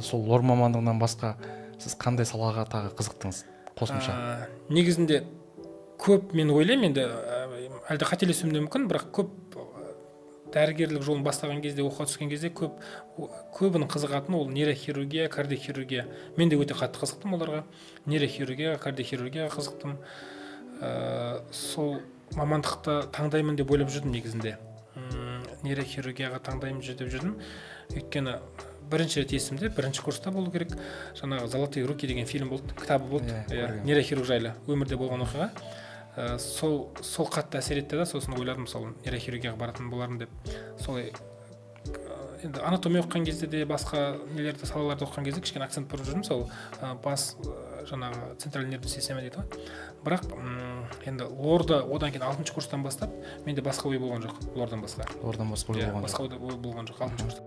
Сол лор мамандығынан басқа сіз қандай салаға тағы қызықтыңыз қосымша? Негізінде көп мен ойлаймын, енді әлде қателесуім де мүмкін, бірақ көп дәрігерлік жолын бастаған кезде, оқуға түскен кезде көбінің қызығатыны ол нейрохирургия, кардиохирургия. Мен де өте қатты қызықтым оларға. Нейрохирургия, кардиохирургияға қызықтым. Сол мамандықты таңдаймын деп ойлап жүрдім негізінде. Нейрохирургияға таңдаймын деп жүрдім. Өйткені бірінші рет есімде, бірінші курста болу керек. Жаңағы «Золотые руки» деген фильм болды, кітабы болды. Нейрохирург жайлы өмірде болған оқиға. Сол қатты әсер етті да, сосын ойладым, сол нейрохирургияға баратын болармын деп. Солай енді анатомия оқыған кезде де, басқа нелерді, салаларды оқыған кезде кішкене акцент бұрып жүрдім, сол бас жаңағы центральный нервный система дейді ғой. Бірақ енді лорда одан кейін 6-шы курстан бастап менде басқа ой болған жоқ, лордан басқа. Лордан басқа ой болған жоқ. Басқа ой болған жоқ 6-шы курста.